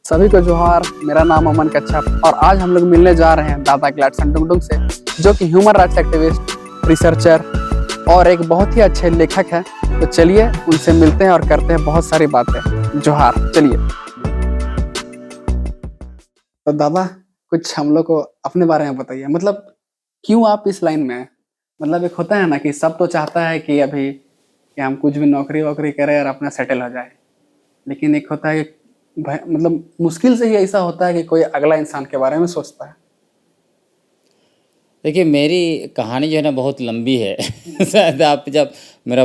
सभी को जोहार। मेरा नाम अमन कच्छप और आज हम लोग मिलने जा रहे हैं दादा ग्लैडसन डुंगडुंग से, जो कि ह्यूमन राइट्स एक्टिविस्ट, रिसर्चर और एक बहुत ही अच्छे लेखक हैं। तो चलिए उनसे मिलते हैं और करते हैं बहुत सारी बातें। जोहार। चलिए। तो दादा, कुछ हम लोग को अपने बारे में बताइए। मतलब क्यों आप इस लाइन में हैं? मतलब एक होता है ना कि सब तो चाहता है कि अभी कि हम कुछ भी नौकरी वोकरी करें और अपना सेटल हो जाए, लेकिन एक होता है कि मतलब मुश्किल से ही ऐसा होता है कि कोई अगला इंसान के बारे में सोचता है। देखिए, मेरी कहानी जो है ना बहुत लंबी है। शायद आप जब मेरा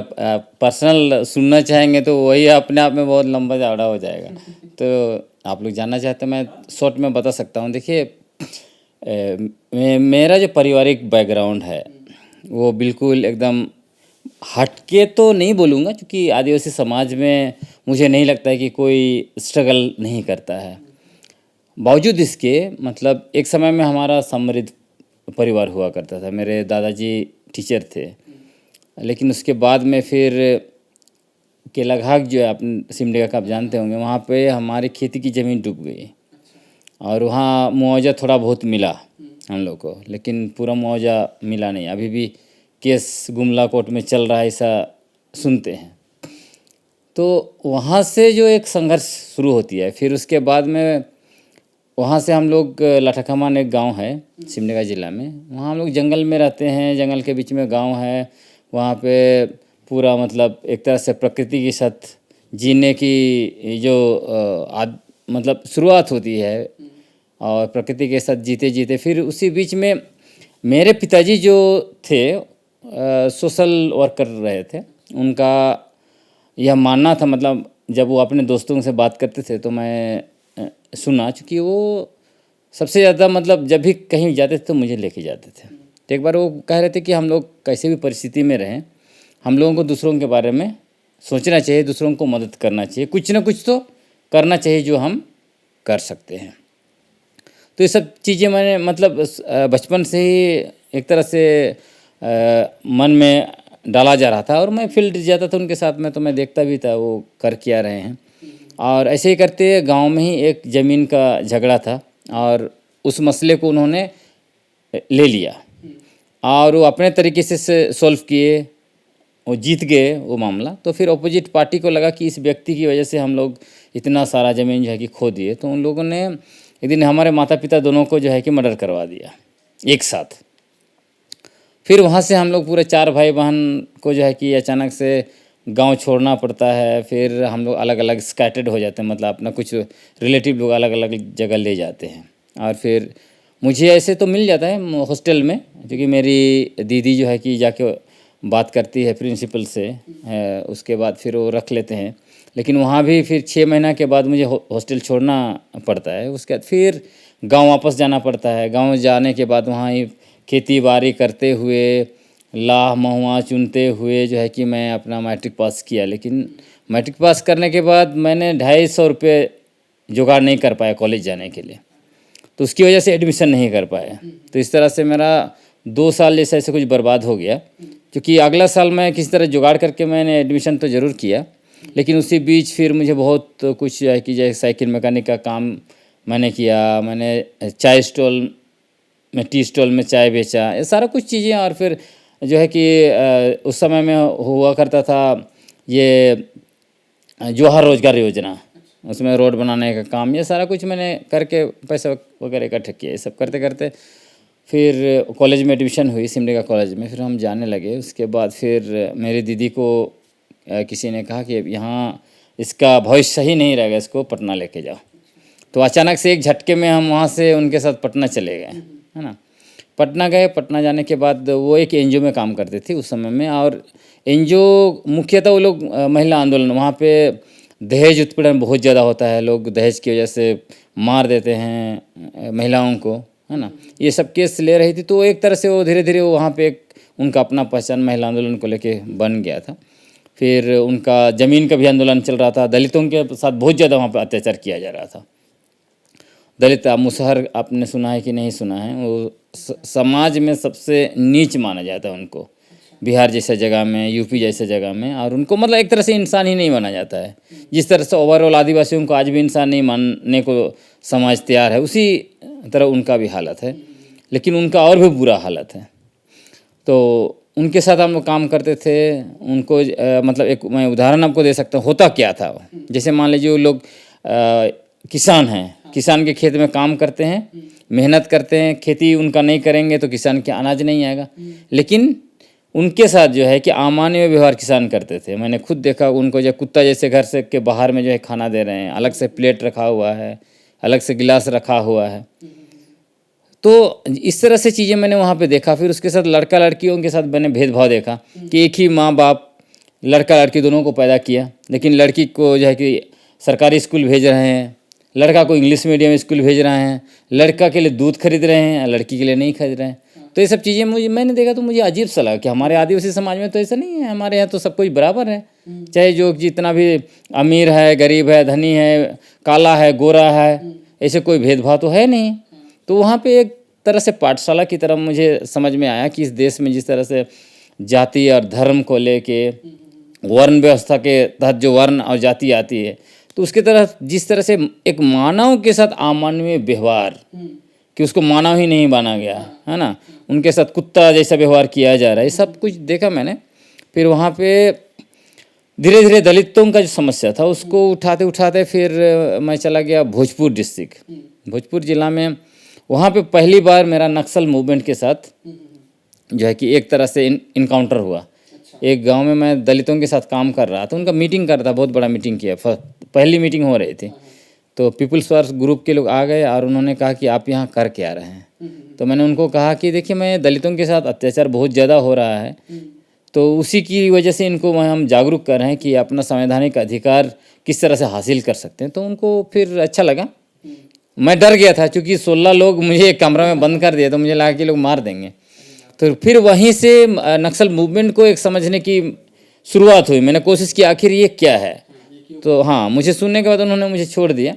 पर्सनल सुनना चाहेंगे तो वही अपने आप में बहुत लंबा चौड़ा हो जाएगा। तो आप लोग जानना चाहते हैं, मैं शॉर्ट में बता सकता हूँ। देखिए, मेरा जो पारिवारिक बैकग्राउंड है वो बिल्कुल एकदम हटके तो नहीं बोलूँगा, क्योंकि आदिवासी समाज में मुझे नहीं लगता है कि कोई स्ट्रगल नहीं करता है। बावजूद इसके मतलब एक समय में हमारा समृद्ध परिवार हुआ करता था। मेरे दादाजी टीचर थे, लेकिन उसके बाद में फिर केलाघाट जो है आप सिमडेगा का आप जानते होंगे, वहाँ पे हमारी खेती की ज़मीन डूब गई और वहाँ मुआवजा थोड़ा बहुत मिला हम लोग को, लेकिन पूरा मुआवजा मिला नहीं। अभी भी केस गुमला कोर्ट में चल रहा है, ऐसा सुनते हैं। तो वहाँ से जो एक संघर्ष शुरू होती है, फिर उसके बाद में वहाँ से हम लोग लाठाकमान एक गांव है सिमडेगा ज़िला में, वहाँ हम लोग जंगल में रहते हैं। जंगल के बीच में गांव है, वहाँ पे पूरा मतलब एक तरह से प्रकृति के साथ जीने की जो मतलब शुरुआत होती है, और प्रकृति के साथ जीते जीते फिर उसी बीच में मेरे पिताजी जो थे सोशल वर्क कर रहे थे। उनका यह मानना था, मतलब जब वो अपने दोस्तों से बात करते थे तो मैं सुना, चूँकि वो सबसे ज़्यादा मतलब जब भी कहीं जाते थे तो मुझे लेके जाते थे। तो एक बार वो कह रहे थे कि हम लोग कैसे भी परिस्थिति में रहें, हम लोगों को दूसरों के बारे में सोचना चाहिए, दूसरों को मदद करना चाहिए, कुछ ना कुछ तो करना चाहिए जो हम कर सकते हैं। तो ये सब चीज़ें मैंने मतलब बचपन से ही एक तरह से मन में डाला जा रहा था, और मैं फील्ड जाता था उनके साथ में, तो मैं देखता भी था वो कर क्या रहे हैं। और ऐसे ही करते गांव में ही एक ज़मीन का झगड़ा था, और उस मसले को उन्होंने ले लिया और वो अपने तरीके से सॉल्व किए, वो जीत गए वो मामला। तो फिर अपोजिट पार्टी को लगा कि इस व्यक्ति की वजह से हम लोग इतना सारा ज़मीन जो है कि खो दिए, तो उन लोगों ने एक दिन हमारे माता पिता दोनों को जो है कि मर्डर करवा दिया एक साथ। फिर वहाँ से हम लोग पूरे 4 भाई बहन को जो है कि अचानक से गांव छोड़ना पड़ता है। फिर हम लोग अलग अलग स्कैटर्ड हो जाते हैं, मतलब अपना कुछ रिलेटिव लोग अलग अलग जगह ले जाते हैं। और फिर मुझे ऐसे तो मिल जाता है हॉस्टल में, क्योंकि मेरी दीदी जो है कि जाके बात करती है प्रिंसिपल से, उसके बाद फिर वो रख लेते हैं। लेकिन वहाँ भी फिर 6 महीना के बाद मुझे हॉस्टल छोड़ना पड़ता है। उसके बाद फिर गांव वापस जाना पड़ता है। गांव जाने के बाद वहाँ ही खेती बाड़ी करते हुए, लाह महुआ चुनते हुए जो है कि मैं अपना मैट्रिक पास किया। लेकिन मैट्रिक पास करने के बाद मैंने 250 रुपये जुगाड़ नहीं कर पाया कॉलेज जाने के लिए, तो उसकी वजह से एडमिशन नहीं कर पाया। तो इस तरह से मेरा 2 साल जैसे ऐसे कुछ बर्बाद हो गया, क्योंकि अगला साल मैं किसी तरह जुगाड़ करके मैंने एडमिशन तो ज़रूर किया, लेकिन उसी बीच फिर मुझे बहुत कुछ है कि जैसे साइकिल मैकेनिक का काम मैंने किया, मैंने चाय स्टॉल में टी स्टॉल में चाय बेचा, ये सारा कुछ चीज़ें। और फिर जो है कि उस समय में हुआ करता था ये जोहार रोजगार योजना, उसमें रोड बनाने का काम, ये सारा कुछ मैंने करके पैसा वगैरह इकट्ठा किया। ये सब करते करते फिर कॉलेज में एडमिशन हुई सिमडेगा कॉलेज में, फिर हम जाने लगे। उसके बाद फिर मेरी दीदी को किसी ने कहा कि यहाँ इसका भविष्य सही नहीं रहेगा, इसको पटना लेके जाओ। तो अचानक से एक झटके में हम वहाँ से उनके साथ पटना चले गए, है ना। पटना गए। पटना जाने के बाद वो एक एनजीओ में काम करते थे उस समय में, और एनजीओ मुख्यतः वो लोग महिला आंदोलन, वहाँ पे दहेज उत्पीड़न बहुत ज़्यादा होता है, लोग दहेज की वजह से मार देते हैं महिलाओं को, है ना। ये सब केस ले रही थी, तो एक तरह से वो धीरे धीरे वहाँ पे एक उनका अपना पहचान महिला आंदोलन को लेके बन गया था। फिर उनका ज़मीन का भी आंदोलन चल रहा था। दलितों के साथ बहुत ज़्यादा वहाँ पर अत्याचार किया जा रहा था। दलित मुसहर आपने सुना है कि नहीं सुना है, वो समाज में सबसे नीच माना जाता है उनको। बिहार जैसा जगह में, यूपी जैसे जगह में, और उनको मतलब एक तरह से इंसान ही नहीं माना जाता है। जिस तरह से ओवरऑल आदिवासियों को आज भी इंसान नहीं मानने को समाज तैयार है, उसी तरह उनका भी हालत है, लेकिन उनका और भी बुरा हालत है। तो उनके साथ हम लोग काम करते थे। उनको मतलब एक मैं उदाहरण आपको दे सकता हूँ, होता क्या था। जैसे मान लीजिए वो लोग किसान हैं, किसान के खेत में काम करते हैं, मेहनत करते हैं, खेती उनका नहीं करेंगे तो किसान के अनाज नहीं आएगा। लेकिन उनके साथ जो है कि अमानवीय व्यवहार किसान करते थे। मैंने खुद देखा उनको, जब कुत्ता जैसे घर से के बाहर में जो है खाना दे रहे हैं, अलग से प्लेट रखा हुआ है, अलग से गिलास रखा हुआ है। तो इस तरह से चीज़ें मैंने वहाँ पे देखा। फिर उसके साथ लड़का लड़कियों के साथ मैंने भेदभाव देखा कि एक ही माँ बाप लड़का लड़की दोनों को पैदा किया, लेकिन लड़की को जो है कि सरकारी स्कूल भेज रहे हैं, लड़का को इंग्लिश मीडियम स्कूल भेज रहे हैं, लड़का के लिए दूध खरीद रहे हैं, लड़की के लिए नहीं खरीद रहे हैं। तो ये सब चीज़ें मैंने देखा तो मुझे अजीब सा लगा कि हमारे आदिवासी समाज में तो ऐसा नहीं है। हमारे यहाँ तो सब कुछ बराबर है, चाहे जो जितना भी अमीर है, गरीब है, धनी है, काला है, गोरा है, ऐसे कोई भेदभाव तो है नहीं। तो वहाँ पे एक तरह से पाठशाला की तरह मुझे समझ में आया कि इस देश में जिस तरह से जाति और धर्म को लेके वर्ण व्यवस्था के तहत जो वर्ण और जाति आती है, तो उसके तरह जिस तरह से एक मानव के साथ अमानवीय व्यवहार, कि उसको मानव ही नहीं माना गया है ना, उनके साथ कुत्ता जैसा व्यवहार किया जा रहा है, ये सब कुछ देखा मैंने। फिर वहाँ पे धीरे धीरे दलितों का जो समस्या था उसको उठाते उठाते फिर मैं चला गया भोजपुर डिस्ट्रिक्ट, भोजपुर जिला में। वहाँ पे पहली बार मेरा नक्सल मूवमेंट के साथ जो है कि एक तरह से इनकाउंटर हुआ। एक गांव में मैं दलितों के साथ काम कर रहा था, उनका मीटिंग कर रहा था, बहुत बड़ा मीटिंग किया, पहली मीटिंग हो रही थी। तो पीपल्स वार्स ग्रुप के लोग आ गए और उन्होंने कहा कि आप यहाँ कर क्या रहे हैं। तो मैंने उनको कहा कि देखिए मैं दलितों के साथ अत्याचार बहुत ज़्यादा हो रहा है, तो उसी की वजह से इनको हम जागरूक कर रहे हैं कि अपना संवैधानिक अधिकार किस तरह से हासिल कर सकते हैं। तो उनको फिर अच्छा लगा। मैं डर गया था क्योंकि 16 लोग मुझे एक कमरा में बंद कर दिए, तो मुझे लगा कि लोग मार देंगे। तो फिर वहीं से नक्सल मूवमेंट को एक समझने की शुरुआत हुई। मैंने कोशिश की आखिर ये क्या है। तो हाँ, मुझे सुनने के बाद उन्होंने मुझे छोड़ दिया।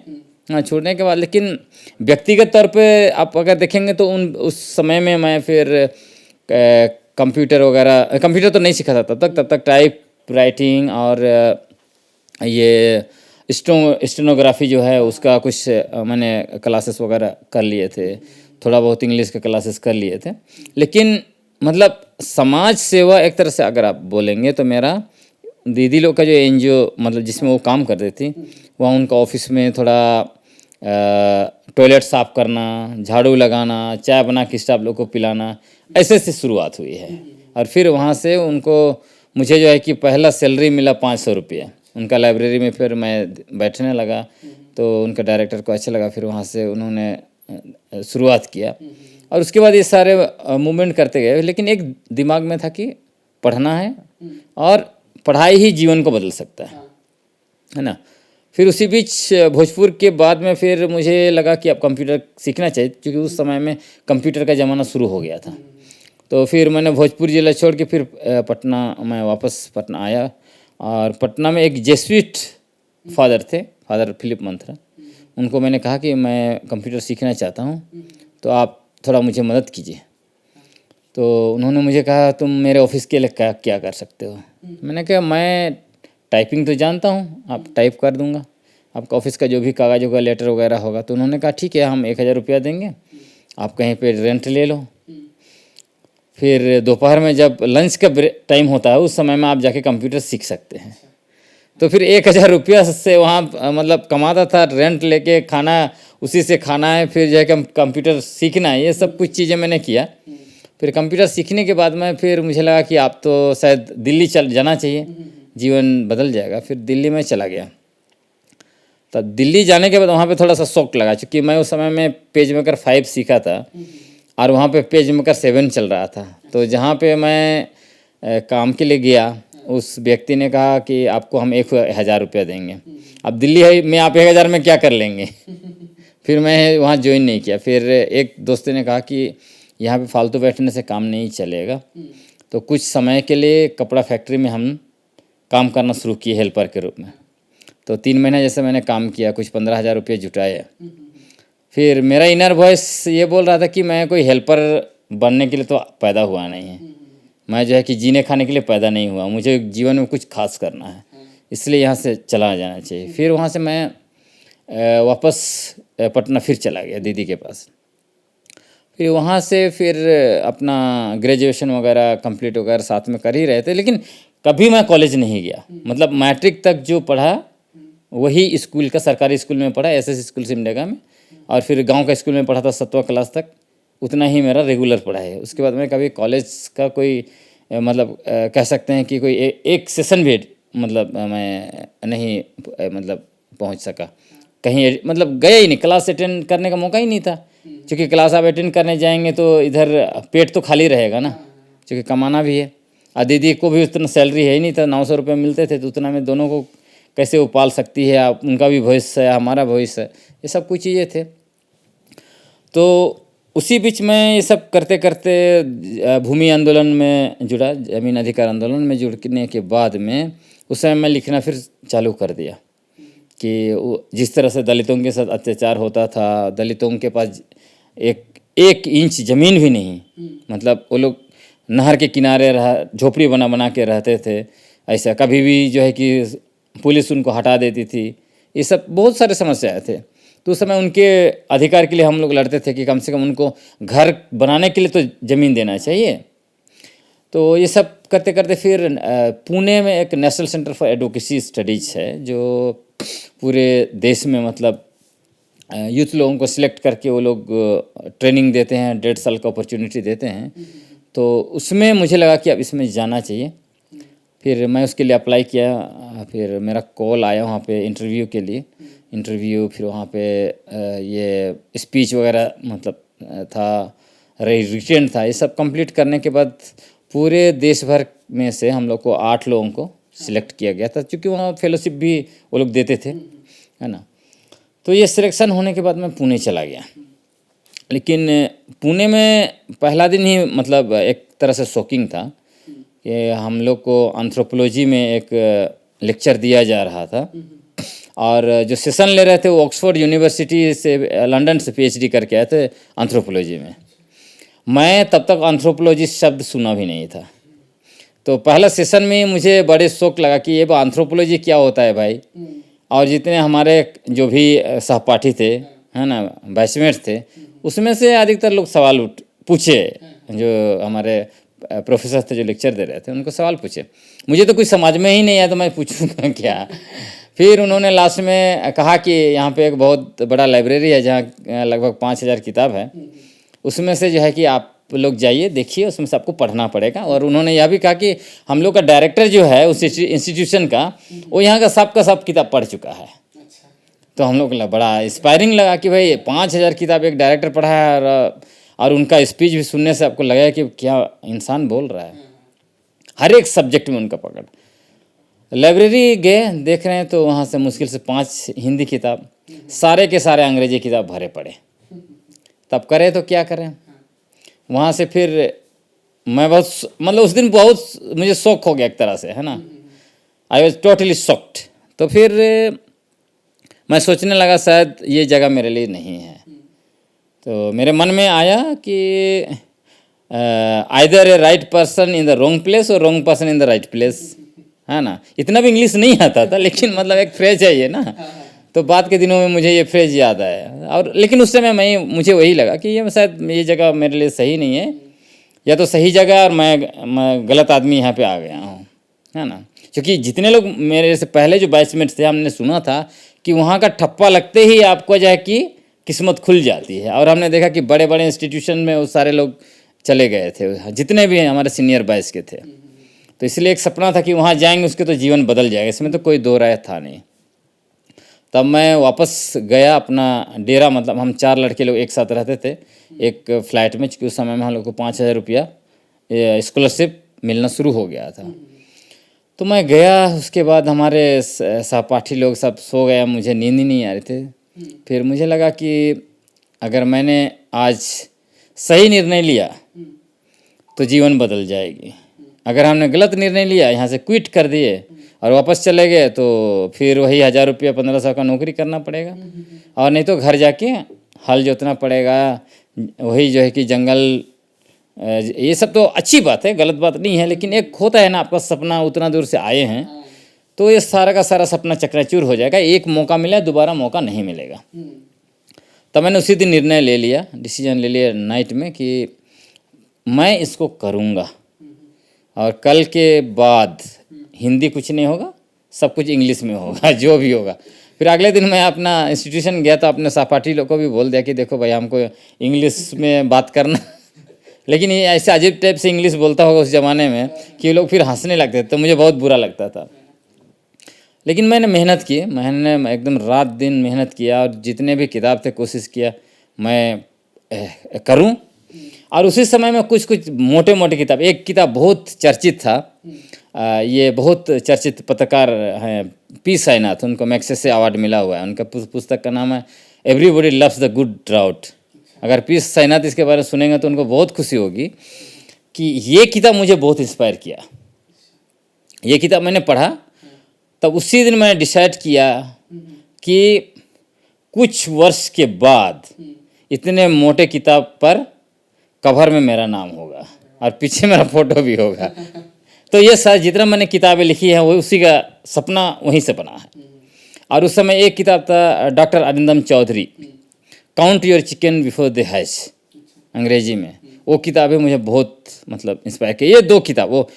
हाँ, छोड़ने के बाद लेकिन व्यक्तिगत तौर पे आप अगर देखेंगे तो उस समय में मैं फिर कंप्यूटर वगैरह, कंप्यूटर तो नहीं सीखा था तब तक टाइप राइटिंग और ये स्टेनोग्राफी जो है उसका कुछ मैंने क्लासेस वगैरह कर लिए थे, थोड़ा बहुत इंग्लिश के क्लासेस कर लिए थे। लेकिन मतलब समाज सेवा एक तरह से अगर आप बोलेंगे तो मेरा दीदी लोग का जो एनजीओ मतलब जिसमें वो काम करती थी, वहाँ उनका ऑफिस में थोड़ा टॉयलेट साफ करना, झाड़ू लगाना, चाय बना के स्टाफ लोग को पिलाना, ऐसे से शुरुआत हुई है। और फिर वहाँ से उनको मुझे जो है कि पहला सैलरी मिला 500 रुपये उनका लाइब्रेरी में। फिर मैं बैठने लगा तो उनका डायरेक्टर को अच्छा लगा, फिर वहाँ से उन्होंने शुरुआत किया और उसके बाद ये सारे मूवमेंट करते गए। लेकिन एक दिमाग में था कि पढ़ना है और पढ़ाई ही जीवन को बदल सकता है ना। फिर उसी बीच भोजपुर के बाद में फिर मुझे लगा कि अब कंप्यूटर सीखना चाहिए, क्योंकि उस समय में कंप्यूटर का ज़माना शुरू हो गया था। तो फिर मैंने भोजपुर ज़िला छोड़ के फिर पटना, मैं वापस पटना आया और पटना में एक जेसुइट फादर थे, फादर फिलिप मंथरा। उनको मैंने कहा कि मैं कंप्यूटर सीखना चाहता हूँ, तो आप थोड़ा मुझे मदद कीजिए। तो उन्होंने मुझे कहा तुम मेरे ऑफिस के लिए क्या कर सकते हो। मैंने कहा मैं टाइपिंग तो जानता हूँ, आप टाइप कर दूंगा, आपका ऑफिस का जो भी कागज होगा, लेटर वगैरह होगा। तो उन्होंने कहा ठीक है, हम 1000 रुपया देंगे, आप कहीं पे रेंट ले लो। फिर दोपहर में जब लंच का टाइम होता है उस समय में आप जाके कंप्यूटर सीख सकते हैं। तो फिर 1000 रुपया से वहाँ मतलब कमाता था, रेंट लेके खाना उसी से खाना है, फिर जो है कंप्यूटर सीखना है, ये सब कुछ चीज़ें मैंने किया। फिर कंप्यूटर सीखने के बाद में फिर मुझे लगा कि आप तो शायद दिल्ली चल जाना चाहिए, जीवन बदल जाएगा। फिर दिल्ली में चला गया। तब दिल्ली जाने के बाद वहाँ पे थोड़ा सा शौक लगा, क्योंकि मैं उस समय में पेज मेकर 5 सीखा था और वहाँ पे पेज मेकर 7 चल रहा था। तो जहाँ पे मैं काम के लिए गया, उस व्यक्ति ने कहा कि आपको हम 1000 रुपया देंगे। अब दिल्ली में आप 1000 में क्या कर लेंगे। फिर मैं वहाँ ज्वाइन नहीं किया। फिर एक दोस्त ने कहा कि यहाँ पे फालतू बैठने से काम नहीं चलेगा, तो कुछ समय के लिए कपड़ा फैक्ट्री में हम काम करना शुरू किए हेल्पर के रूप में। तो 3 महीने जैसे मैंने काम किया, कुछ 15,000 रुपये जुटाए। फिर मेरा इनर वॉइस ये बोल रहा था कि मैं कोई हेल्पर बनने के लिए तो पैदा हुआ नहीं है, मैं जो है कि जीने खाने के लिए पैदा नहीं हुआ, मुझे जीवन में कुछ खास करना है, इसलिए यहाँ से चला जाना चाहिए। फिर वहाँ से मैं वापस पटना फिर चला गया दीदी के पास। फिर वहाँ से फिर अपना ग्रेजुएशन वगैरह कंप्लीट वगैरह साथ में कर ही रहे थे, लेकिन कभी मैं कॉलेज नहीं गया। मतलब मैट्रिक तक जो पढ़ा वही स्कूल का, सरकारी स्कूल में पढ़ा, एसएस स्कूल सिमडेगा में, और फिर गांव का स्कूल में पढ़ा था 7वां क्लास तक, उतना ही मेरा रेगुलर पढ़ा है। उसके बाद मैं कभी कॉलेज का कोई मतलब कह सकते हैं कि कोई एक सेशन भी मतलब मैं नहीं मतलब पहुंच सका कहीं, मतलब गया ही नहीं, क्लास अटेंड करने का मौका ही नहीं था। क्योंकि क्लास आप अटेंड करने जाएंगे तो इधर पेट तो खाली रहेगा ना, क्योंकि कमाना भी है, और दीदी को भी उतना सैलरी है ही नहीं था, 900 रुपये मिलते थे, तो उतना में दोनों को कैसे वो पाल सकती है, आप उनका भी भविष्य है, हमारा भविष्य है, ये सब कुछ चीज़ें थे। तो उसी बीच में ये सब करते करते भूमि आंदोलन में जुड़ा, जमीन अधिकार आंदोलन में जुड़ने के बाद में उस समय मैं लिखना फिर चालू कर दिया कि जिस तरह से दलितों के साथ अत्याचार होता था, दलितों के पास एक इंच ज़मीन भी नहीं, मतलब वो लोग नहर के किनारे झोपड़ी बना बना के रहते थे। ऐसा कभी भी जो है कि पुलिस उनको हटा देती थी, ये सब बहुत सारे समस्याएं थे। तो उस समय उनके अधिकार के लिए हम लोग लड़ते थे कि कम से कम उनको घर बनाने के लिए तो ज़मीन देना चाहिए। तो ये सब करते करते फिर पुणे में एक national centre for advocacy studies है, जो पूरे देश में मतलब यूथ लोगों को सिलेक्ट करके वो लोग ट्रेनिंग देते हैं, 1.5 साल का अपॉर्चुनिटी देते हैं। तो उसमें मुझे लगा कि अब इसमें जाना चाहिए। फिर मैं उसके लिए अप्लाई किया, फिर मेरा कॉल आया वहाँ पे इंटरव्यू के लिए, फिर वहाँ पे ये स्पीच वगैरह मतलब था, रिटेन था, ये सब कंप्लीट करने के बाद पूरे देश भर में से हम लोग को 8 लोगों को सिलेक्ट किया गया था, क्योंकि वहाँ फेलोशिप भी वो लोग देते थे, है ना। तो ये सिलेक्शन होने के बाद मैं पुणे चला गया। लेकिन पुणे में पहला दिन ही मतलब एक तरह से शॉकिंग था कि हम लोग को एंथ्रोपोलॉजी में एक लेक्चर दिया जा रहा था, और जो सेशन ले रहे थे वो ऑक्सफोर्ड यूनिवर्सिटी से, लंदन से पीएचडी करके आए थे एंथ्रोपोलॉजी में। मैं तब तक एंथ्रोपोलॉजी शब्द सुना भी नहीं था। तो पहला सेशन में मुझे बड़े शौक लगा कि ये एंथ्रोपोलॉजी क्या होता है भाई। और जितने हमारे जो भी सहपाठी थे, है ना, बैचमेट थे, उसमें से अधिकतर लोग सवाल पूछे, जो हमारे प्रोफेसर थे जो लेक्चर दे रहे थे, उनको सवाल पूछे। मुझे तो कुछ समझ में ही नहीं आया, तो मैं पूछूंगा क्या। फिर उन्होंने लास्ट में कहा कि यहाँ पे एक बहुत बड़ा लाइब्रेरी है जहाँ लगभग 5000 किताब है, उसमें से जो है कि आप लोग जाइए, देखिए, उसमें से आपको पढ़ना पड़ेगा। और उन्होंने यह भी कहा कि हम लोग का डायरेक्टर जो है उस इंस्टीट्यूशन का, वो यहाँ का सब किताब पढ़ चुका है। तो हम लोग को बड़ा इंस्पायरिंग लगा कि भाई 5000 किताब एक डायरेक्टर पढ़ा है, और उनका स्पीच भी सुनने से आपको लगा कि क्या इंसान बोल रहा है। हर एक सब्जेक्ट में उनका पकड़। लाइब्रेरी गए, देख रहे हैं तो वहाँ से मुश्किल से 5 हिंदी किताब, सारे के सारे अंग्रेजी किताब भरे पड़े। तब करें तो क्या करें। वहाँ से फिर मैं बहुत मतलब उस दिन बहुत मुझे शौक हो गया एक तरह से, है ना। I was totally shocked. तो फिर मैं सोचने लगा शायद ये जगह मेरे लिए नहीं है। तो मेरे मन में आया कि either a right person in the wrong place और wrong person in the right place, है ना। इतना भी इंग्लिश नहीं आता था, लेकिन मतलब एक फ्रेज है ये ना। तो बाद के दिनों में मुझे ये फ्रेज याद आया, और लेकिन उस समय मुझे वही लगा कि ये शायद ये जगह मेरे लिए सही नहीं है, या तो सही जगह और मैं गलत आदमी यहाँ पे आ गया हूँ, है ना। क्योंकि जितने लोग मेरे से पहले जो बैचमेट थे, हमने सुना था कि वहाँ का ठप्पा लगते ही आपको जो है कि किस्मत खुल जाती है। और हमने देखा कि बड़े बड़े इंस्टीट्यूशन में वो सारे लोग चले गए थे, जितने भी हमारे सीनियर बैच के थे। तो इसलिए एक सपना था कि वहाँ जाएंगे उसके तो जीवन बदल जाएगा, इसमें तो कोई दो राय था नहीं। तब मैं वापस गया अपना डेरा, मतलब हम 4 लड़के लोग एक साथ रहते थे एक फ्लैट में, क्योंकि उस समय में हम लोग को 5000 रुपया स्कॉलरशिप मिलना शुरू हो गया था। तो मैं गया, उसके बाद हमारे सहपाठी लोग सब सो गए, मुझे नींद ही नहीं आ रही थे। फिर मुझे लगा कि अगर मैंने आज सही निर्णय लिया तो जीवन बदल जाएगी। अगर हमने गलत निर्णय लिया, यहाँ से क्विट कर दिए और वापस चले गए, तो फिर वही 1000 रुपया 1500 का नौकरी करना पड़ेगा, और नहीं तो घर जाके हल जोतना पड़ेगा। वही जो है कि जंगल ये सब तो अच्छी बात है, गलत बात नहीं है, लेकिन एक होता है ना, आपका सपना उतना दूर से आए हैं तो ये सारा का सारा सपना चकनाचूर हो जाएगा। एक मौका मिला, दोबारा मौका नहीं मिलेगा। तब मैंने उसी दिन निर्णय ले लिया, डिसीजन ले लिया नाइट में कि मैं इसको करूँगा और कल के बाद हिंदी कुछ नहीं होगा, सब कुछ इंग्लिश में होगा जो भी होगा। फिर अगले दिन मैं अपना इंस्टीट्यूशन गया तो अपने सहपाठी लोग को भी बोल दिया कि देखो भाई, हमको इंग्लिश में बात करना लेकिन ये ऐसे अजीब टाइप से इंग्लिश बोलता होगा उस ज़माने में कि लोग फिर हंसने लगते थे, तो मुझे बहुत बुरा लगता था। लेकिन मैंने मेहनत की, मैंने एकदम रात दिन मेहनत किया और जितने भी किताब थे कोशिश किया मैं करूं। और उसी समय में कुछ कुछ मोटे मोटे किताब, एक किताब बहुत चर्चित था, ये बहुत चर्चित पत्रकार हैं पी साईनाथ, उनको मैक्सेसे से अवार्ड मिला हुआ है। उनका पुस्तक का नाम है everybody loves the good drought. अगर पी साईनाथ इसके बारे में सुनेंगे तो उनको बहुत खुशी होगी कि ये किताब मुझे बहुत इंस्पायर किया। ये किताब मैंने पढ़ा तब उसी दिन मैंने डिसाइड किया कि कुछ वर्ष के बाद इतने मोटे किताब पर कवर में मेरा नाम होगा और पीछे मेरा फोटो भी होगा। तो ये सारी जितना मैंने किताबें लिखी हैं वो उसी का सपना वहीं से बना है। और उस समय एक किताब था doctor Arindam Chaudhuri, count your chicken before the hatch, अंग्रेजी में। वो किताबें मुझे बहुत मतलब इंस्पायर की। ये दो किताब, वो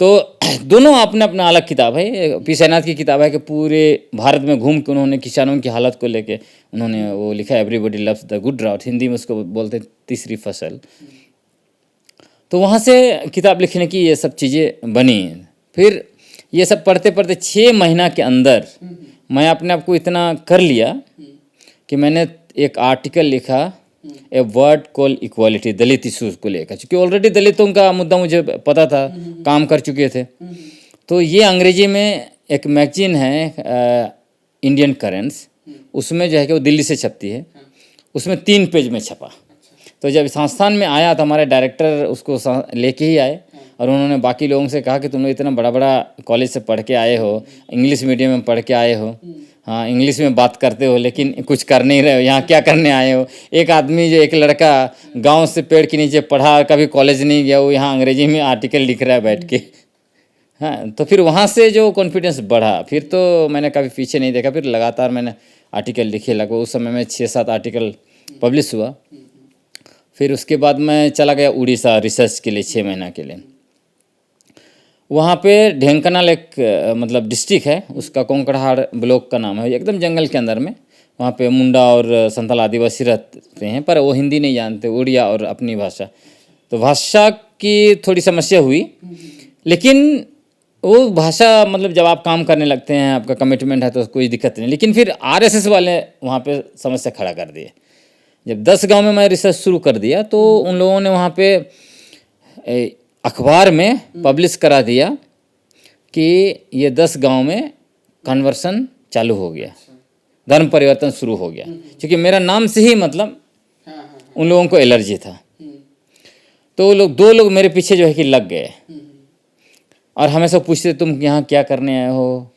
तो दोनों अपना अपना अलग किताब है। पी साईनाथ की किताब है कि पूरे भारत में घूम के उन्होंने किसानों की हालत को लेके उन्होंने वो लिखा है everybody loves the good drought, Hindi में उसको बोलते हैं तीसरी फसल। तो वहाँ से किताब लिखने की ये सब चीज़ें बनी। फिर ये सब पढ़ते पढ़ते 6 महीना के अंदर मैं अपने आप को इतना कर लिया कि मैंने एक आर्टिकल लिखा, a word call equality, Dalit issues को लेकर। क्योंकि ऑलरेडी दलितों का मुद्दा मुझे पता था, काम कर चुके थे। तो ये अंग्रेजी में एक मैगजीन है इंडियन करेंट्स, उसमें जो है कि वो दिल्ली से छपती है, उसमें 3 पेज में छपा। तो जब संस्थान में आया तो हमारे डायरेक्टर उसको लेके ही आए और उन्होंने बाकी लोगों से कहा कि तुम लोग इतना बड़ा बड़ा कॉलेज से पढ़ के आए हो, इंग्लिश मीडियम में पढ़ के आए हो, हाँ इंग्लिश में बात करते हो लेकिन कुछ कर नहीं रहे हो, यहाँ क्या करने आए हो। एक आदमी जो एक लड़का गांव से पेड़ के नीचे पढ़ा, कभी कॉलेज नहीं गया, वो यहाँ अंग्रेजी में आर्टिकल लिख रहा है बैठ के। हाँ, तो फिर वहाँ से जो कॉन्फिडेंस बढ़ा, फिर तो मैंने कभी पीछे नहीं देखा, फिर लगातार मैंने आर्टिकल लिखे। लगभग उस समय में 6-7 आर्टिकल पब्लिश हुआ। फिर उसके बाद मैं चला गया उड़ीसा रिसर्च के लिए 6 महीना के लिए। वहाँ पे ढेंकनाल एक मतलब डिस्ट्रिक्ट है, उसका कोंकड़हाड़ ब्लॉक का नाम है, एकदम जंगल के अंदर में। वहाँ पे मुंडा और संथाल आदिवासी रहते हैं, पर वो हिंदी नहीं जानते, उड़िया और अपनी भाषा। तो भाषा की थोड़ी समस्या हुई, लेकिन वो भाषा मतलब जब आप काम करने लगते हैं, आपका कमिटमेंट है तो कोई दिक्कत नहीं। लेकिन फिर आरएसएस वाले वहाँ पे समस्या खड़ा कर दिए। जब 10 गांव में मैं रिसर्च शुरू कर दिया तो उन लोगों ने वहाँ पे अखबार में पब्लिश करा दिया कि ये 10 गांव में कन्वर्सन चालू हो गया, धर्म परिवर्तन शुरू हो गया। क्योंकि मेरा नाम से ही मतलब उन लोगों को एलर्जी था। तो वो लोग 2 लोग मेरे पीछे जो है कि लग गए और हमेशा पूछते तुम यहाँ क्या करने आए हो,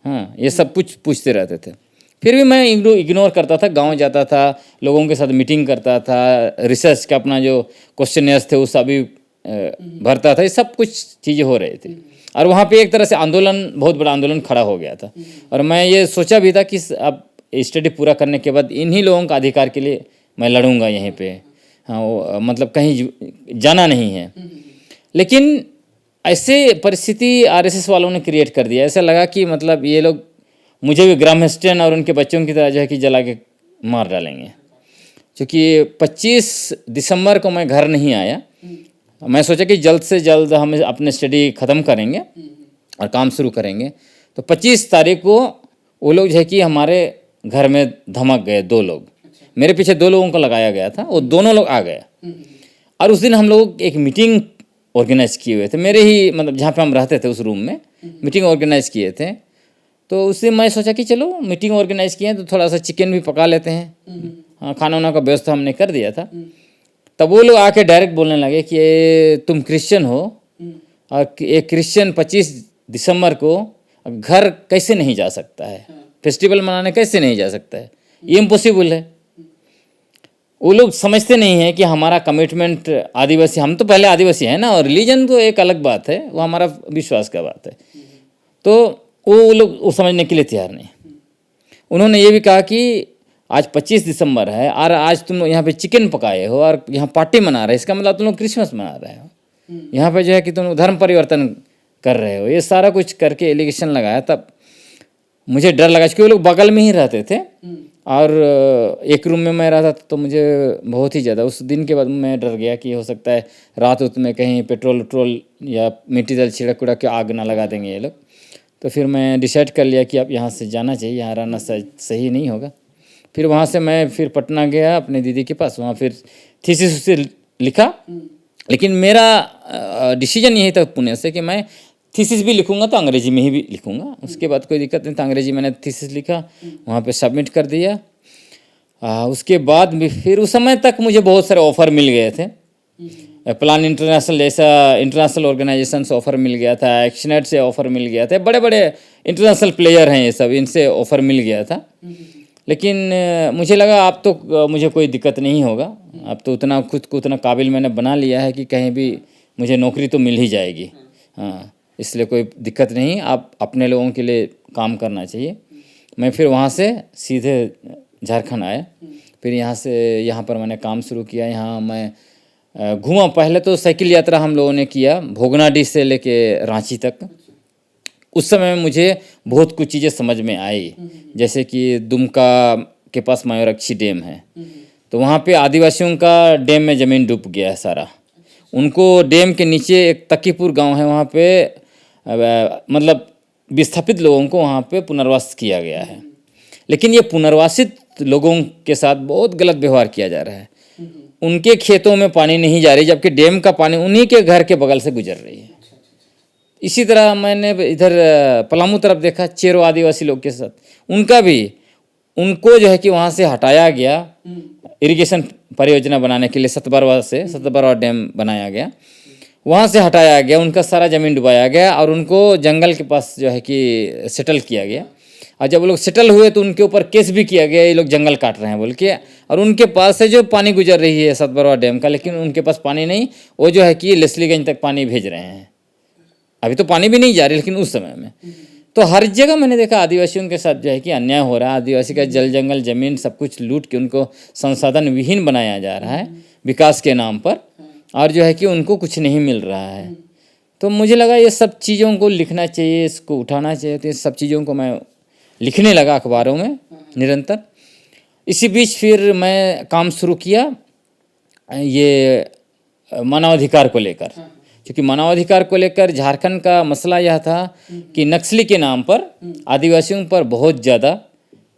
हाँ ये सब कुछ पूछते रहते थे। फिर भी मैं इग्नोर करता था, गांव जाता था, लोगों के साथ मीटिंग करता था, रिसर्च का अपना जो क्वेश्चनर्स थे वो सभी भरता था। ये सब कुछ चीज़ें हो रही थी और वहाँ पे एक तरह से आंदोलन, बहुत बड़ा आंदोलन खड़ा हो गया था। और मैं ये सोचा भी था कि अब स्टडी पूरा करने के बाद इन्हीं लोगों का अधिकार के लिए मैं लड़ूंगा यहीं पे, हाँ मतलब कहीं जाना नहीं है। लेकिन ऐसे परिस्थिति आरएसएस वालों ने क्रिएट कर दिया। ऐसा लगा कि मतलब ये लोग मुझे भी ग्रामस्टन और उनके बच्चों की तरह जो है कि जला के मार डालेंगे। क्योंकि 25 दिसंबर को मैं घर नहीं आया। मैं सोचा कि जल्द से जल्द हम अपने स्टडी ख़त्म करेंगे और काम शुरू करेंगे। तो 25 तारीख को वो लोग जो है कि हमारे घर में धमक गए 2 लोग। मेरे पीछे 2 लोगों को लगाया गया था, वो दोनों लोग आ गए। और उस दिन हम लोग एक मीटिंग ऑर्गेनाइज किए हुए थे, मेरे ही मतलब जहाँ पे हम रहते थे उस रूम में मीटिंग ऑर्गेनाइज किए थे। तो उससे मैं सोचा कि चलो मीटिंग ऑर्गेनाइज किए हैं तो थोड़ा सा चिकन भी पका लेते हैं। हाँ, खाना वाना का व्यवस्था हमने कर दिया था। तब वो लोग आके डायरेक्ट बोलने लगे कि तुम क्रिश्चियन हो और एक क्रिश्चियन 25 दिसंबर को घर कैसे नहीं जा सकता है, फेस्टिवल मनाने कैसे नहीं जा सकता है, ये इम्पॉसिबल है। वो लोग समझते नहीं है कि हमारा कमिटमेंट आदिवासी, हम तो पहले आदिवासी हैं ना, और रिलीजन तो एक अलग बात है, वो हमारा विश्वास का बात है। तो वो लोग वो समझने के लिए तैयार नहीं। उन्होंने ये भी कहा कि आज 25 दिसंबर है और आज तुम यहाँ पे चिकन पकाए हो और यहाँ पार्टी मना रहे हो, इसका मतलब तुम लोग क्रिसमस मना रहे हो। यहाँ पे जो है कि तुम धर्म परिवर्तन कर रहे हो, ये सारा कुछ करके एलिगेशन लगाया। तब मुझे डर लगा क्योंकि वो लोग बगल में ही रहते थे और एक रूम में मैं रहता था, तो मुझे बहुत ही ज़्यादा उस दिन के बाद मैं डर गया कि हो सकता है रात उत में कहीं पेट्रोल वट्रोल या मिट्टी तेल छिड़क उड़क के आग ना लगा देंगे ये लोग। तो फिर मैं डिसाइड कर लिया कि अब यहाँ से जाना चाहिए, यहाँ रहना सही नहीं होगा। फिर वहाँ से मैं फिर पटना गया अपने दीदी के पास, वहाँ फिर थीसिस उसे लिखा। लेकिन मेरा डिसीजन यही था पुणे से कि मैं थीसिस भी लिखूंगा तो अंग्रेजी में ही भी लिखूंगा, उसके बाद कोई दिक्कत नहीं। तो अंग्रेजी मैंने थीसिस लिखा, वहाँ पे सबमिट कर दिया। उसके बाद भी फिर उस समय तक मुझे बहुत सारे ऑफ़र मिल गए थे। प्लान इंटरनेशनल जैसा इंटरनेशनल ऑर्गेनाइजेशन से ऑफ़र मिल गया था, एक्शनेट से ऑफ़र मिल गया था, बड़े बड़े इंटरनेशनल प्लेयर हैं ये सब, इनसे ऑफ़र मिल गया था। लेकिन मुझे लगा अब तो मुझे कोई दिक्कत नहीं होगा, अब तो उतना खुद को उतना काबिल मैंने बना लिया है कि कहीं भी मुझे नौकरी तो मिल ही जाएगी। हाँ, इसलिए कोई दिक्कत नहीं, आप अपने लोगों के लिए काम करना चाहिए। मैं फिर वहाँ से सीधे झारखंड आया, फिर यहाँ से यहाँ पर मैंने काम शुरू किया। यहाँ मैं घूमा, पहले तो साइकिल यात्रा हम लोगों ने किया भोगनाडीह से लेके रांची तक। उस समय मुझे बहुत कुछ चीज़ें समझ में आई, जैसे कि दुमका के पास मयूराक्षी डैम है, तो वहाँ पे आदिवासियों का डैम में ज़मीन डूब गया है सारा। उनको डैम के नीचे एक तकीपुर गांव है, वहाँ पे मतलब विस्थापित लोगों को वहाँ पे पुनर्वास किया गया है। लेकिन ये पुनर्वासित लोगों के साथ बहुत गलत व्यवहार किया जा रहा है। उनके खेतों में पानी नहीं जा रही, जबकि डैम का पानी उन्हीं के घर के बगल से गुजर रही है। इसी तरह मैंने इधर पलामू तरफ देखा, चेरो आदिवासी लोग के साथ, उनका भी उनको जो है कि वहाँ से हटाया गया इरिगेशन परियोजना बनाने के लिए। सतबरवा डैम बनाया गया, वहाँ से हटाया गया, उनका सारा ज़मीन डुबाया गया और उनको जंगल के पास जो है कि सेटल किया गया। और जब वो लोग सेटल हुए तो उनके ऊपर केस भी किया गया, ये लोग जंगल काट रहे हैं बोल के। और उनके पास से जो पानी गुजर रही है सतबरवा डैम का, लेकिन उनके पास पानी नहीं, वो जो है कि लेस्लीगंज तक पानी भेज रहे हैं। अभी तो पानी भी नहीं जा रही, लेकिन उस समय में तो हर जगह मैंने देखा आदिवासियों के साथ जो है कि अन्याय हो रहा है। आदिवासी का जल जंगल ज़मीन सब कुछ लूट के उनको संसाधन विहीन बनाया जा रहा है विकास के नाम पर, और जो है कि उनको कुछ नहीं मिल रहा है। तो मुझे लगा ये सब चीज़ों को लिखना चाहिए, इसको उठाना चाहिए। तो ये सब चीज़ों को मैं लिखने लगा अखबारों में निरंतर। इसी बीच फिर मैं काम शुरू किया ये मानवाधिकार को लेकर, क्योंकि मानवाधिकार को लेकर झारखंड का मसला यह था कि नक्सली के नाम पर आदिवासियों पर बहुत ज़्यादा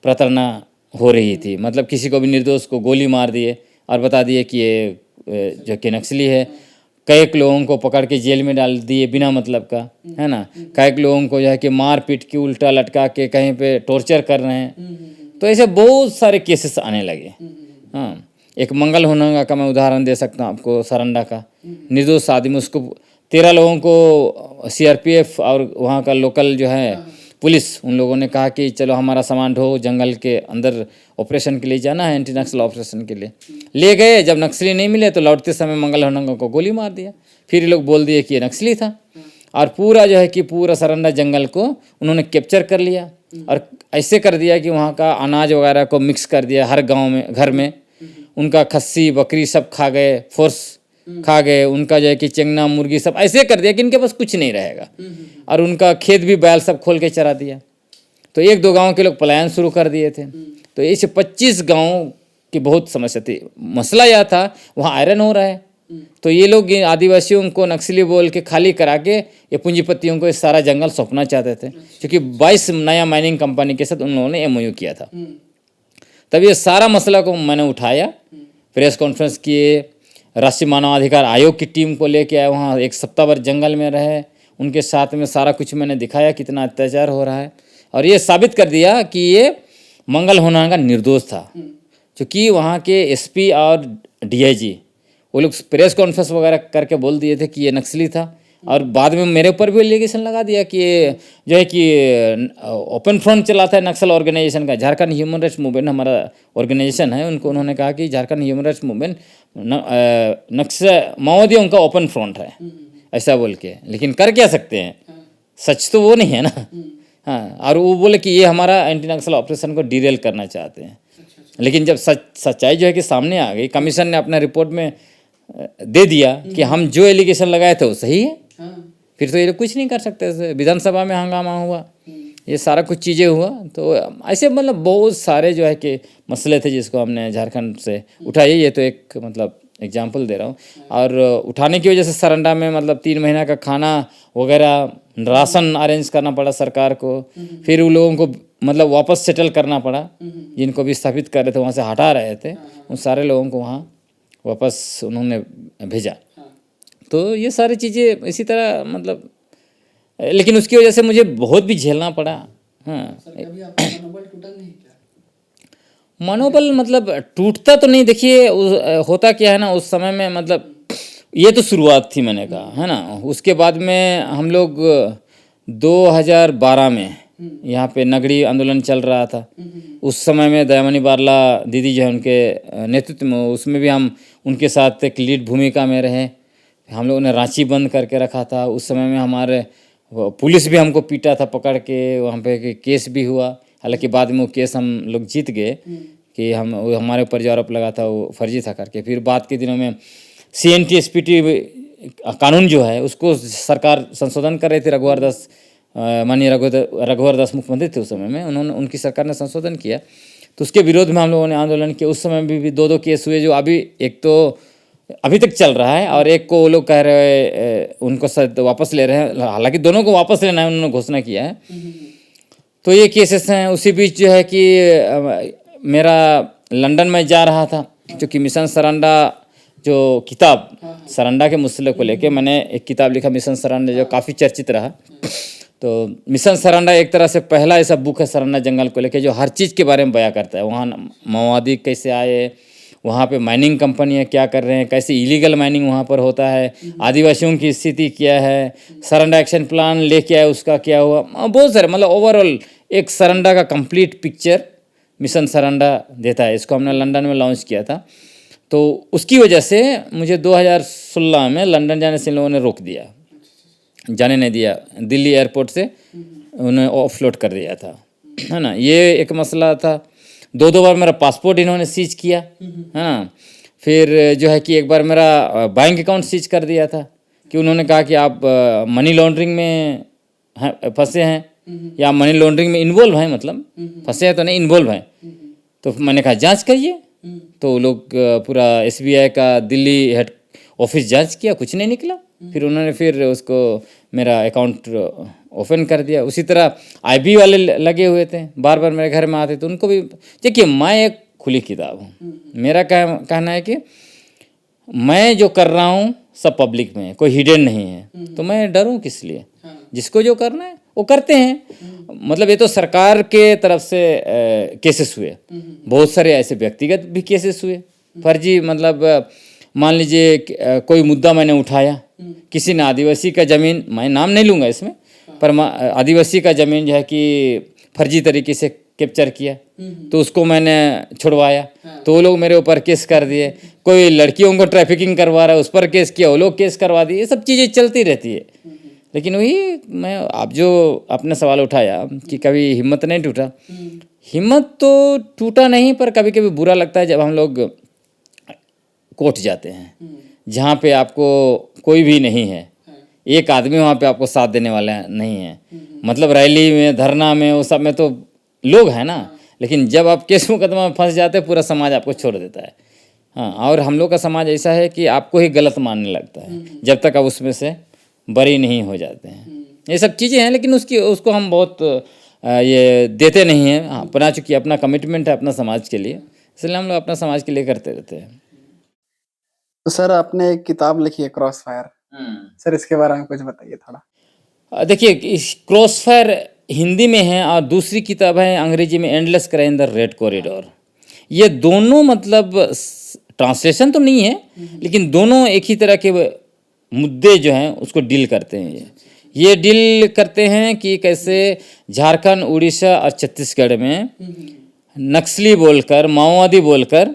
प्रताड़ना हो रही थी। मतलब किसी को भी निर्दोष को गोली मार दिए और बता दिए कि ये जो कि नक्सली है। कई लोगों को पकड़ के जेल में डाल दिए बिना मतलब का, है ना। कई लोगों को जो है कि मार पीट के उल्टा लटका के कहीं पे टॉर्चर कर रहे हैं। तो ऐसे बहुत सारे केसेस आने लगे। हाँ, एक मंगल होनांगा का मैं उदाहरण दे सकता हूँ आपको, सरंडा का निर्दोष आदमी, उसको 13 लोगों को सीआरपीएफ और वहाँ का लोकल जो है पुलिस, उन लोगों ने कहा कि चलो हमारा सामान ढो, जंगल के अंदर ऑपरेशन के लिए जाना है, एंटी नक्सल ऑपरेशन के लिए ले गए। जब नक्सली नहीं मिले तो लौटते समय मंगल होनांगा को गोली मार दिया। फिर ये लोग बोल दिए कि ये नक्सली था, और पूरा जो है कि पूरा सरंडा जंगल को उन्होंने कैप्चर कर लिया और ऐसे कर दिया कि वहाँ का अनाज वगैरह को मिक्स कर दिया हर गाँव में, घर में। उनका खस्सी बकरी सब खा गए, फोर्स खा गए, उनका जो है कि चेंगना मुर्गी सब ऐसे कर दिया कि इनके पास कुछ नहीं रहेगा। और उनका खेत भी बैल सब खोल के चरा दिया। तो 1-2 गांव के लोग पलायन शुरू कर दिए थे। तो इस 25 गांव की बहुत समस्या थी। मसला यह था वहाँ आयरन हो रहा है, तो ये लोग आदिवासियों को नक्सली बोल के खाली करा के ये पूंजीपतियों को सारा जंगल सौंपना चाहते थे, क्योंकि 22 नया माइनिंग कंपनी के साथ उन लोगों ने एमओयू किया था। तब ये सारा मसला को मैंने उठाया, प्रेस कॉन्फ्रेंस किए, राष्ट्रीय मानवाधिकार आयोग की टीम को लेके आए, वहाँ 1 सप्ताह भर जंगल में रहे, उनके साथ में सारा कुछ मैंने दिखाया कितना अत्याचार हो रहा है। और ये साबित कर दिया कि ये मंगल होनांगा निर्दोष था, क्योंकि वहाँ के एसपी और डीआईजी वो लोग प्रेस कॉन्फ्रेंस वगैरह करके बोल दिए थे कि ये नक्सली था। और बाद में मेरे ऊपर भी एलिगेशन लगा दिया कि ये जो है कि ओपन फ्रंट चलाता है नक्सल ऑर्गेनाइजेशन का। झारखंड ह्यूमन राइट्स मूवमेंट हमारा ऑर्गेनाइजेशन है, उनको उन्होंने कहा कि झारखंड ह्यूमन राइट्स मूवमेंट माओवादियों का ओपन फ्रंट है, ऐसा बोल के। लेकिन कर क्या सकते हैं, सच तो वो नहीं है ना। हाँ, और वो बोले कि ये हमारा एंटी नक्सल ऑपरेशन को डीरेल करना चाहते हैं। लेकिन जब सच्चाई जो है कि सामने आ गई, कमीशन ने अपना रिपोर्ट में दे दिया कि हम जो एलिगेशन लगाए थे वो सही है, फिर तो ये लोग कुछ नहीं कर सकते। विधानसभा में हंगामा हुआ, ये सारा कुछ चीज़ें हुआ। तो ऐसे मतलब बहुत सारे जो है कि मसले थे जिसको हमने झारखंड से उठाए। ये तो एक मतलब एग्जाम्पल दे रहा हूँ। और उठाने की वजह से सरंडा में मतलब 3 महीना का खाना वगैरह राशन अरेंज करना पड़ा सरकार को। फिर उन लोगों को मतलब वापस सेटल करना पड़ा, जिनको भी स्थापित कर रहे थे वहाँ से हटा रहे थे, उन सारे लोगों को वहाँ वापस उन्होंने भेजा। तो ये सारी चीज़ें इसी तरह मतलब, लेकिन उसकी वजह से मुझे बहुत भी झेलना पड़ा। हाँ, मनोबल मतलब टूटता तो नहीं। देखिए होता क्या है ना, उस समय में मतलब ये तो शुरुआत थी मैंने कहा, है ना। उसके बाद में हम लोग 2012 में यहाँ पे नगरी आंदोलन चल रहा था। उस समय में दयामणि बारला दीदी जो है उनके नेतृत्व में, उसमें भी हम उनके साथ एक लीड भूमिका में रहे। हम लोगों ने रांची बंद करके रखा था। उस समय में हमारे पुलिस भी हमको पीटा था पकड़ के, वहाँ पे केस भी हुआ। हालांकि बाद में वो केस हम लोग जीत गए कि वो हमारे ऊपर जो आरोप लगा था वो फर्जी था करके। फिर बाद के दिनों में CNT SPT कानून जो है उसको सरकार संशोधन कर रही थी। माननीय रघुवर दास मुख्यमंत्री थे उस समय में, उनकी सरकार ने संशोधन किया। तो उसके विरोध में हम लोगों ने आंदोलन किया। उस समय भी 2 केस हुए, जो अभी एक तो अभी तक चल रहा है और एक को वो लोग कह रहे उनको शायद वापस ले रहे हैं। हालांकि दोनों को वापस लेना है, उन्होंने घोषणा किया है। तो ये केसेस हैं। उसी बीच जो है कि मेरा लंदन में जा रहा था, क्योंकि मिशन सरंडा जो किताब सरंडा के मसले को लेके मैंने एक किताब लिखा, मिशन सरंडा, जो काफ़ी चर्चित रहा। तो मिशन सरंडा एक तरह से पहला ऐसा बुक है सरंडा जंगल को लेके जो हर चीज़ के बारे में बयां करता है। वहाँ माओवादी कैसे आए, वहाँ पे माइनिंग कंपनियाँ क्या कर रहे हैं, कैसे इलीगल माइनिंग वहाँ पर होता है, आदिवासियों की स्थिति क्या है, सरंडा एक्शन प्लान लेके आए उसका क्या हुआ, बहुत सारे मतलब ओवरऑल एक सरंडा का कंप्लीट पिक्चर मिशन सरंडा देता है। इसको हमने लंदन में लॉन्च किया था। तो उसकी वजह से मुझे 2016 में लंदन जाने से इन लोगों ने रोक दिया, जाने नहीं दिया। दिल्ली एयरपोर्ट से उन्हें ऑफलोड कर दिया था, है ना। ये एक मसला था। 2 बार मेरा पासपोर्ट इन्होंने सीज किया, है ना। फिर जो है कि एक बार मेरा बैंक अकाउंट सीज कर दिया था कि उन्होंने कहा कि आप मनी लॉन्ड्रिंग में फंसे हैं या मनी लॉन्ड्रिंग में इन्वॉल्व हैं, मतलब फंसे हैं तो नहीं, इन्वॉल्व हैं। तो मैंने कहा जांच करिए। तो लोग पूरा SBI का दिल्ली हेड ऑफिस जांच किया, कुछ नहीं निकला। फिर उन्होंने फिर उसको मेरा अकाउंट ओपन कर दिया। उसी तरह IB वाले लगे हुए थे, बार बार मेरे घर में आते, तो उनको भी। देखिए मैं एक खुली किताब हूँ। मेरा कहना है कि मैं जो कर रहा हूँ सब पब्लिक में, कोई हिडन नहीं है। तो मैं डरूँ किस लिए, जिसको जो करना है वो करते हैं। मतलब ये तो सरकार के तरफ से केसेस हुए, बहुत सारे ऐसे व्यक्तिगत भी केसेस हुए फर्जी। मतलब मान लीजिए कोई मुद्दा मैंने उठाया, किसी ने आदिवासी का ज़मीन, मैं नाम नहीं लूँगा इसमें, पर आदिवासी का ज़मीन जो है कि फर्जी तरीके से कैप्चर किया, तो उसको मैंने छुड़वाया, तो वो लोग मेरे ऊपर केस कर दिए। कोई लड़कियों को ट्रैफिकिंग करवा रहा है, उस पर केस किया, वो लोग केस करवा दिए। ये सब चीज़ें चलती रहती है। लेकिन वही मैं, आप जो आपने सवाल उठाया कि कभी हिम्मत नहीं टूटा, हिम्मत तो टूटा नहीं, पर कभी कभी बुरा लगता है जब हम लोग कोर्ट जाते हैं, जहाँ पे आपको कोई भी नहीं है, एक आदमी वहाँ पे आपको साथ देने वाला नहीं है। मतलब रैली में, धरना में, वो सब में तो लोग हैं ना, लेकिन जब आप केस मुकदमा में फंस जाते हैं, पूरा समाज आपको छोड़ देता है। हाँ, और हम लोग का समाज ऐसा है कि आपको ही गलत मानने लगता है जब तक आप उसमें से बरी नहीं हो जाते हैं। ये सब चीज़ें हैं, लेकिन उसको हम बहुत ये देते नहीं हैं। हाँ, अपना चूँकि अपना कमिटमेंट है अपना समाज के लिए, इसलिए हम लोग अपना समाज के लिए करते रहते हैं। तो सर आपने एक किताब लिखी है क्रॉस फायर, सर इसके बारे में कुछ बताइए थोड़ा। देखिए, इस क्रॉस फायर हिंदी में है और दूसरी किताब है अंग्रेजी में, endless crime in the red corridor. ये दोनों मतलब ट्रांसलेशन तो नहीं है, लेकिन दोनों एक ही तरह के मुद्दे जो हैं उसको डील करते हैं। ये डील करते हैं कि कैसे झारखंड, उड़ीसा और छत्तीसगढ़ में नक्सली बोलकर, माओवादी बोलकर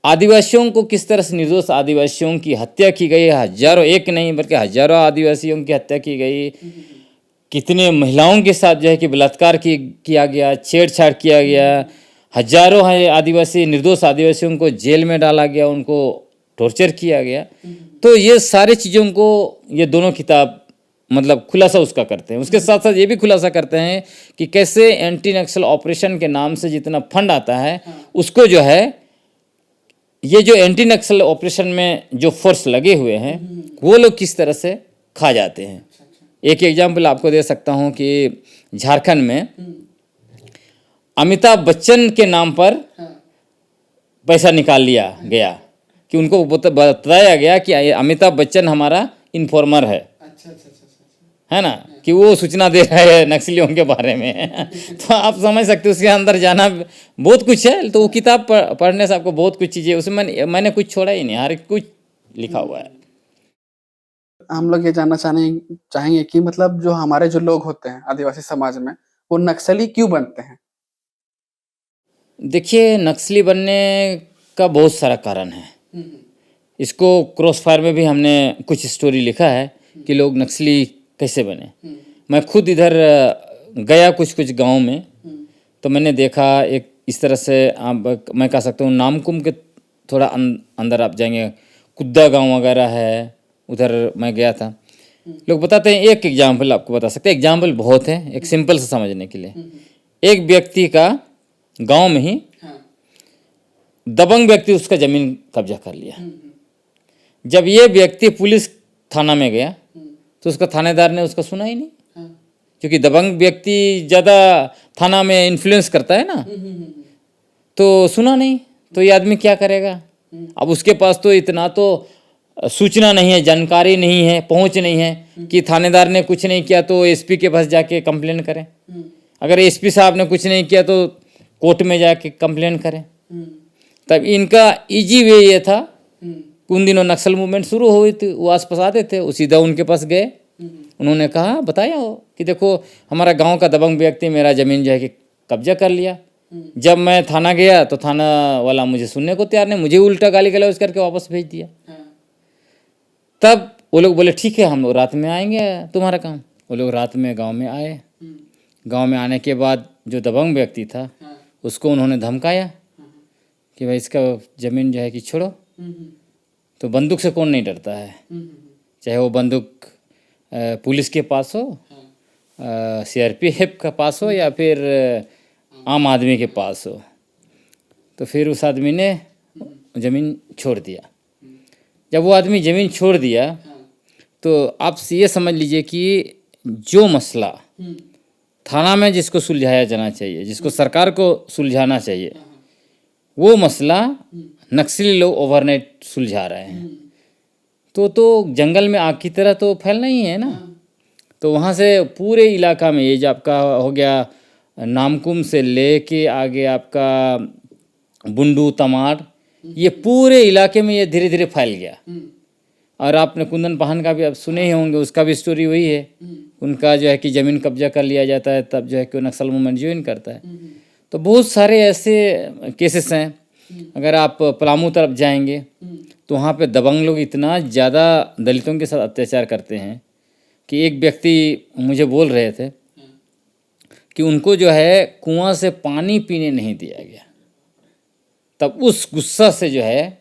आदिवासियों को किस तरह से, निर्दोष आदिवासियों की हत्या की गई, हजारों, एक नहीं बल्कि हजारों आदिवासियों की हत्या की गई, कितने महिलाओं के साथ जो है कि बलात्कार किया गया, छेड़छाड़ किया गया, हजारों है आदिवासी, निर्दोष आदिवासियों को जेल में डाला गया, उनको टॉर्चर किया गया। तो ये सारी चीज़ों को ये दोनों किताब मतलब खुलासा उसका करते हैं। उसके साथ साथ ये भी खुलासा करते हैं कि कैसे एंटी नक्सल ऑपरेशन के नाम से जितना फंड आता है उसको जो है, ये जो एंटी नक्सल ऑपरेशन में जो फोर्स लगे हुए हैं वो लोग किस तरह से खा जाते हैं। एक एग्जाम्पल आपको दे सकता हूँ कि झारखंड में अमिताभ बच्चन के नाम पर पैसा निकाल लिया गया कि उनको बताया गया कि अमिताभ बच्चन हमारा इन्फॉर्मर है, है ना, कि वो सूचना दे रहा है नक्सलियों के बारे में। तो आप समझ सकते हो उसके अंदर जाना बहुत कुछ है। तो वो किताब पढ़ने से आपको बहुत कुछ चीज़ें उसमें मैंने कुछ छोड़ा ही नहीं, हर कुछ लिखा हुआ है। हम लोग ये जानना चाहेंगे कि मतलब जो हमारे जो लोग होते हैं आदिवासी समाज में, वो नक्सली क्यों बनते हैं? देखिए, नक्सली बनने का बहुत सारा कारण है। इसको क्रॉस फायर में भी हमने कुछ स्टोरी लिखा है कि लोग नक्सली कैसे बने। मैं खुद इधर गया कुछ गांव में, तो मैंने देखा एक इस तरह से, मैं कह सकता हूँ नामकुम के थोड़ा अंदर आप जाएंगे, कुद्दा गांव वगैरह है, उधर मैं गया था। लोग बताते हैं, एक एग्जाम्पल आपको बता सकते हैं, एग्जाम्पल बहुत है, एक सिंपल से समझने के लिए। एक व्यक्ति का गांव में ही दबंग व्यक्ति उसका जमीन कब्जा कर लिया। जब ये व्यक्ति पुलिस थाना में गया तो उसका थानेदार ने उसका सुना ही नहीं, क्योंकि दबंग व्यक्ति ज़्यादा थाना में इन्फ्लुएंस करता है ना, तो सुना नहीं। तो ये आदमी क्या करेगा? अब उसके पास तो इतना तो सूचना नहीं है, जानकारी नहीं है, पहुंच नहीं है कि थानेदार ने कुछ नहीं किया तो एसपी के पास जाके कंप्लेन करें, अगर एसपी साहब ने कुछ नहीं किया तो कोर्ट में जाके कंप्लेन करें। तब इनका इजी वे ये था, उन दिनों नक्सल मूवमेंट शुरू हुई थी, वो आसपास आते थे, वो सीधा उनके पास गए, उन्होंने कहा, बताया हो कि देखो हमारा गांव का दबंग व्यक्ति मेरा ज़मीन जो है कि कब्जा कर लिया। जब मैं थाना गया तो थाना वाला मुझे सुनने को तैयार नहीं, मुझे उल्टा गाली गलौज करके वापस भेज दिया। तब वो लोग बोले ठीक है, हम लोग रात में आएंगे तुम्हारा काम। वो लोग रात में गाँव में आए। गाँव में आने के बाद जो दबंग व्यक्ति था उसको उन्होंने धमकाया कि भाई इसका ज़मीन जो है कि छोड़ो। तो बंदूक से कौन नहीं डरता है, चाहे वो बंदूक पुलिस के पास हो, सीआरपीएफ के पास हो, या फिर आम आदमी के पास हो। तो फिर उस आदमी ने ज़मीन छोड़ दिया। जब वो आदमी ज़मीन छोड़ दिया तो आप ये समझ लीजिए कि जो मसला थाना में जिसको सुलझाया जाना चाहिए, जिसको सरकार को सुलझाना चाहिए, वो मसला नक्सली लोग ओवरनाइट सुलझा रहे हैं। तो जंगल में आग की तरह तो फैलना ही है ना। तो वहाँ से पूरे इलाका में, ये जो आपका हो गया नामकुम से लेके आगे आपका बुंडू तमाड़, ये पूरे इलाके में ये धीरे धीरे फैल गया। और आपने कुंदन पाहन का भी आप सुने ही होंगे, उसका भी स्टोरी वही है। उनका जो है कि ज़मीन कब्जा कर लिया जाता है, तब जो है कि नक्सल मूवमेंट ज्वाइन करता है। तो बहुत सारे ऐसे केसेस हैं। अगर आप पलामू तरफ जाएंगे तो वहाँ पे दबंग लोग इतना ज़्यादा दलितों के साथ अत्याचार करते हैं कि एक व्यक्ति मुझे बोल रहे थे कि उनको जो है कुआं से पानी पीने नहीं दिया गया। तब उस गुस्सा से जो है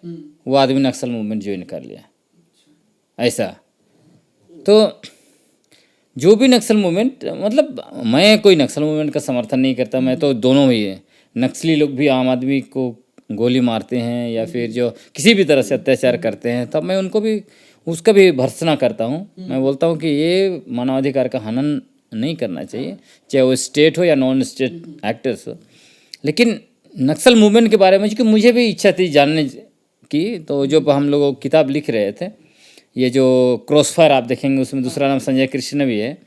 वो आदमी नक्सल मूवमेंट ज्वाइन कर लिया। ऐसा तो जो भी नक्सल मूवमेंट, मतलब मैं कोई नक्सल मूवमेंट का समर्थन नहीं करता, मैं तो दोनों ही है। नक्सली लोग भी आम आदमी को गोली मारते हैं या फिर जो किसी भी तरह से अत्याचार करते हैं, तब मैं उनको भी उसका भी भर्त्सना करता हूँ। मैं बोलता हूँ कि ये मानवाधिकार का हनन नहीं करना चाहिए, चाहे वो स्टेट हो या नॉन स्टेट एक्टर्स हो। लेकिन नक्सल मूवमेंट के बारे में क्योंकि मुझे भी इच्छा थी जानने की, तो जो हम लोग किताब लिख रहे थे, ये जो क्रॉस फायर आप देखेंगे उसमें दूसरा नाम संजय कृष्ण भी है,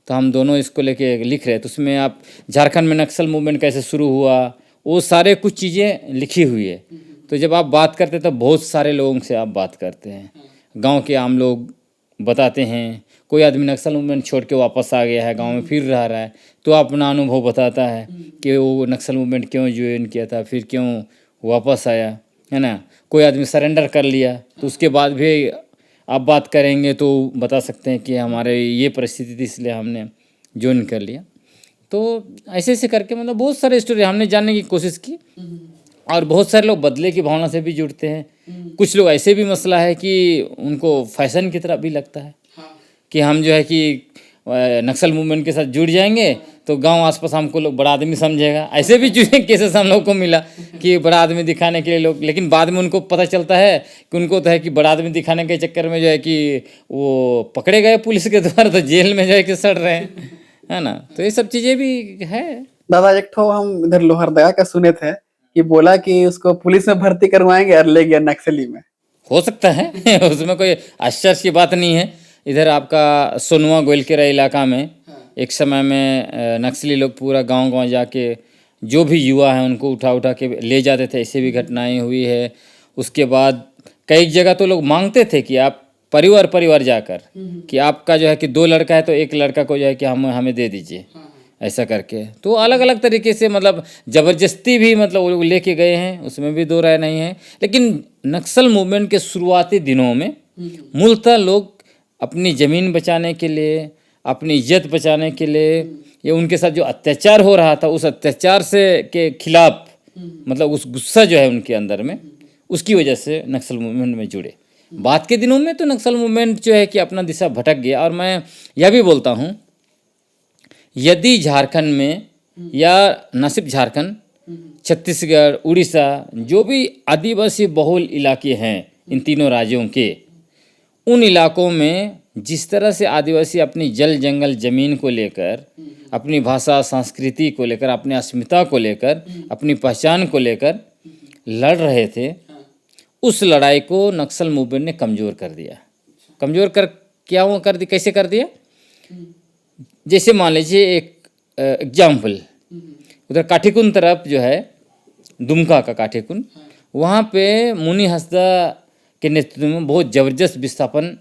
तो हम दोनों इसको लेके लिख रहे हैं। तो उसमें आप झारखंड में नक्सल मूवमेंट कैसे शुरू हुआ, वो सारे कुछ चीज़ें लिखी हुई है। तो जब आप बात करते हैं तो बहुत सारे लोगों से आप बात करते हैं, गांव के आम लोग बताते हैं, कोई आदमी नक्सल मूवमेंट छोड़ के वापस आ गया है, गांव में फिर रह रहा है, तो अपना अनुभव बताता है कि वो नक्सल मूवमेंट क्यों ज्वाइन किया था, फिर क्यों वापस आया, है ना। कोई आदमी सरेंडर कर लिया तो उसके बाद भी आप बात करेंगे तो बता सकते हैं कि हमारे ये परिस्थिति थी इसलिए हमने ज्वाइन कर लिया। तो ऐसे ऐसे करके मतलब बहुत सारे स्टोरी हमने जानने की कोशिश की, और बहुत सारे लोग बदले की भावना से भी जुड़ते हैं। कुछ लोग ऐसे भी मसला है कि उनको फैशन की तरह भी लगता है कि हम जो है कि नक्सल मूवमेंट के साथ जुड़ जाएंगे तो गांव आसपास हमको लोग बड़ा आदमी समझेगा। ऐसे भी चीज़ें केसेस हम लोग को मिला कि बड़ा आदमी दिखाने के लिए लोग, लेकिन बाद में उनको पता चलता है कि उनको तो है कि बड़ा आदमी दिखाने के चक्कर में जो है कि वो पकड़े गए पुलिस के द्वारा, तो जेल में जो है कि सड़ रहे हैं, है ना। तो ये सब चीज़ें भी है। दादा एक ठो हम इधर लोहरदगा का सुने थे कि बोला कि उसको पुलिस में भर्ती करवाएंगे और ले गया नक्सली में। हो सकता है उसमें कोई आश्चर्य की बात नहीं है। इधर आपका सोनुआ गोलकेरा इलाका में एक समय में नक्सली लोग पूरा गांव जाके जो भी युवा हैं उनको उठा उठा के ले जाते थे, ऐसे भी घटनाएं हुई है। उसके बाद कई जगह तो लोग मांगते थे कि आप परिवार जाकर कि आपका जो है कि 2 लड़का है तो एक लड़का को जो है कि हमें दे दीजिए, ऐसा करके। तो अलग अलग तरीके से मतलब ज़बरदस्ती भी मतलब वो लोग लेके गए हैं, उसमें भी दो राय नहीं है। लेकिन नक्सल मूवमेंट के शुरुआती दिनों में मूलतः लोग अपनी ज़मीन बचाने के लिए, अपनी इज्जत बचाने के लिए, या उनके साथ जो अत्याचार हो रहा था उस अत्याचार से के खिलाफ मतलब उस गुस्सा जो है उनके अंदर में, उसकी वजह से नक्सल मूवमेंट में जुड़े। बाद के दिनों में तो नक्सल मूवमेंट जो है कि अपना दिशा भटक गया। और मैं यह भी बोलता हूँ, यदि झारखंड में या न सिर्फ झारखंड, छत्तीसगढ़, उड़ीसा, जो भी आदिवासी बहुल इलाके हैं इन तीनों राज्यों के, उन इलाकों में जिस तरह से आदिवासी अपनी जल जंगल ज़मीन को लेकर, अपनी भाषा संस्कृति को लेकर, अपनी अस्मिता को लेकर, अपनी पहचान को लेकर लड़ रहे थे, उस लड़ाई को नक्सल मूवमेंट ने कमज़ोर कर दिया। कमज़ोर कर क्या वो कर दी, कैसे कर दिया? जैसे मान लीजिए एक एग्जाम्पल, उधर काठीकुंड तरफ जो है, दुमका का काठीकुंड, वहाँ पे मुनि हंसदा के नेतृत्व में बहुत ज़बरदस्त विस्थापन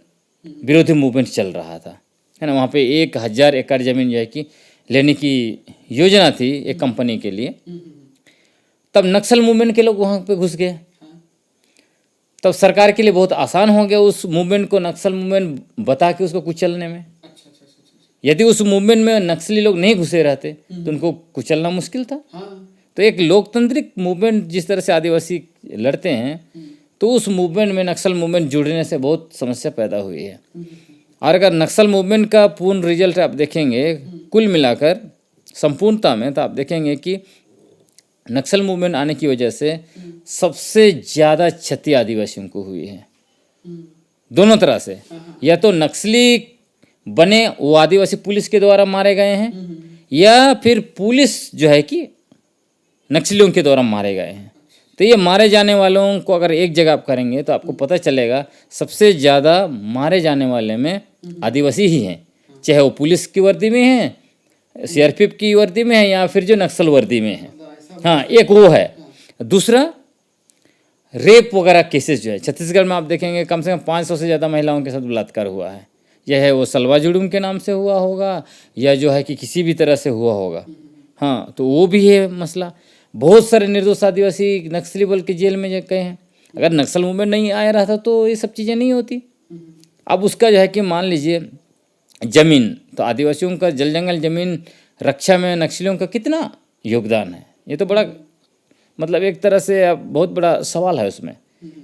विरोधी मूवमेंट चल रहा था, है ना। वहाँ पे 1000 एकड़ ज़मीन जो है कि लेने की योजना थी एक कंपनी के लिए। तब नक्सल मूवमेंट के लोग वहाँ पे घुस गए, तब सरकार के लिए बहुत आसान हो गया उस मूवमेंट को नक्सल मूवमेंट बता के उसको कुचलने में। यदि उस मूवमेंट में नक्सली लोग नहीं घुसे रहते तो उनको कुचलना मुश्किल था। तो एक लोकतांत्रिक मूवमेंट जिस तरह से आदिवासी लड़ते हैं, तो उस मूवमेंट में नक्सल मूवमेंट जुड़ने से बहुत समस्या पैदा हुई है। और अगर नक्सल मूवमेंट का पूर्ण रिजल्ट आप देखेंगे कुल मिलाकर संपूर्णता में, तो आप देखेंगे कि नक्सल मूवमेंट आने की वजह से सबसे ज़्यादा क्षति आदिवासियों को हुई है, दोनों तरह से। या तो नक्सली बने वो आदिवासी पुलिस के द्वारा मारे गए हैं, या फिर पुलिस जो है कि नक्सलियों के द्वारा मारे गए हैं। तो ये मारे जाने वालों को अगर एक जगह आप करेंगे तो आपको पता चलेगा सबसे ज़्यादा मारे जाने वाले में आदिवासी ही हैं, चाहे वो पुलिस की वर्दी में हैं, सीआरपीएफ की वर्दी में है, या फिर जो नक्सल वर्दी में है। हाँ, एक वो है। दूसरा, रेप वगैरह केसेस जो है छत्तीसगढ़ में आप देखेंगे कम से कम 500 से ज़्यादा महिलाओं के साथ बलात्कार हुआ है। यह है वो सलवा जुड़ूम के नाम से हुआ होगा, या जो है कि किसी भी तरह से हुआ होगा। हाँ, तो वो भी है मसला। बहुत सारे निर्दोष आदिवासी नक्सली बल के जेल में गए हैं। अगर नक्सल मूवमेंट नहीं आया रहता तो ये सब चीज़ें नहीं होती। अब उसका जो है कि मान लीजिए ज़मीन, तो आदिवासियों का जल जंगल ज़मीन रक्षा में नक्सलियों का कितना योगदान है, ये तो बड़ा मतलब एक तरह से बहुत बड़ा सवाल है उसमें।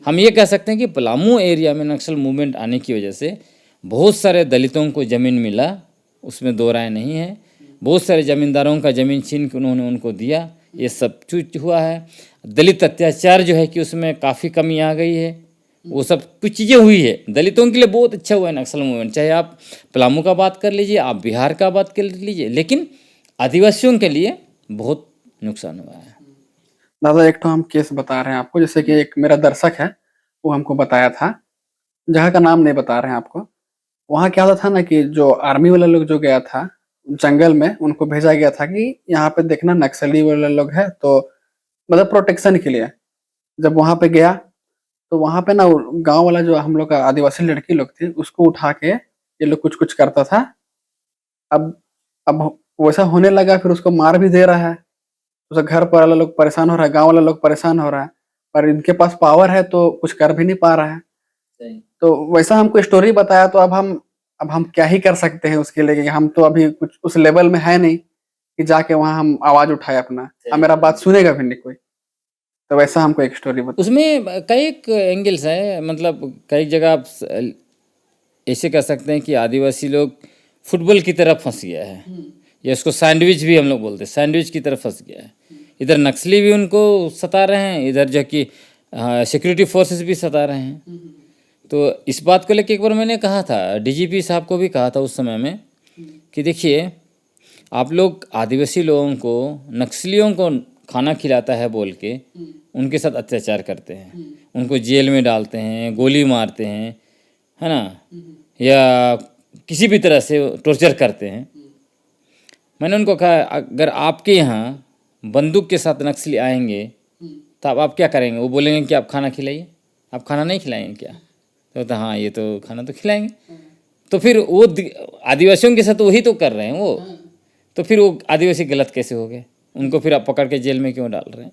हम ये कह सकते हैं कि पलामू एरिया में नक्सल मूवमेंट आने की वजह से बहुत सारे दलितों को ज़मीन मिला, उसमें दो राय नहीं है। बहुत सारे ज़मींदारों का ज़मीन छीन के उन्होंने उनको दिया, ये सब कुछ हुआ है। दलित अत्याचार जो है कि उसमें काफ़ी कमी आ गई है, वो सब कुछ चीज़ें हुई है। दलितों के लिए बहुत अच्छा हुआ है नक्सल मूवमेंट, चाहे आप पलामू का बात कर लीजिए, आप बिहार का बात कर लीजिए, लेकिन आदिवासियों के लिए बहुत नुकसान हुआ है। दादा एक तो हम केस बता रहे हैं आपको, जैसे कि एक मेरा दर्शक है वो हमको बताया था, जगह का नाम नहीं बता रहे हैं आपको। वहाँ क्या होता था ना कि जो आर्मी वाला लोग जो गया था जंगल में, उनको भेजा गया था कि यहाँ पे देखना नक्सली वाले लोग है, तो मतलब प्रोटेक्शन के लिए। जब वहाँ पे गया तो वहाँ पे ना गांव वाला जो हम लोग का आदिवासी लड़की लोग थी उसको उठा के ये लोग कुछ कुछ करता था। अब अब वैसा होने लगा, फिर उसको मार भी दे रहा है। उसका घर पर वाला लोग परेशान हो रहा है, गांव वाला लोग परेशान हो रहा है, पर इनके पास पावर है तो कुछ कर भी नहीं पा रहा है। सही। तो वैसा हमको स्टोरी बताया, तो अब हम क्या ही कर सकते हैं उसके लिए, कि हम तो अभी कुछ उस लेवल में है नहीं कि जाके वहां हम आवाज उठाए अपना। अब मेरा बात सुनेगा भी नहीं कोई। तो वैसा हमको एक स्टोरी बता। उसमें कई एक एंगल्स हैं, मतलब कई जगह आप ऐसे कह सकते हैं कि आदिवासी लोग फुटबॉल की तरफ फंस गया है, या उसको सैंडविच भी हम लोग बोलते हैं, सैंडविच की तरफ फंस गया है। इधर नक्सली भी उनको सता रहे हैं, इधर जो कि सिक्योरिटी फोर्सेस भी सता रहे हैं। तो इस बात को लेकर एक बार मैंने कहा था, डीजीपी साहब को भी कहा था उस समय में, कि देखिए आप लोग आदिवासी लोगों को नक्सलियों को खाना खिलाता है बोल के उनके साथ अत्याचार करते हैं, उनको जेल में डालते हैं, गोली मारते हैं, है ना, या किसी भी तरह से टॉर्चर करते हैं। मैंने उनको कहा अगर आपके यहाँ बंदूक के साथ नक्सली आएंगे तो आप क्या करेंगे? वो बोलेंगे कि आप खाना खिलाइए। आप खाना नहीं खिलाएंगे क्या? तो हाँ, ये तो खाना तो खिलाएंगे। तो फिर वो आदिवासियों के साथ वही तो कर रहे हैं वो, तो फिर वो आदिवासी गलत कैसे हो गए? उनको फिर आप पकड़ के जेल में क्यों डाल रहे हैं?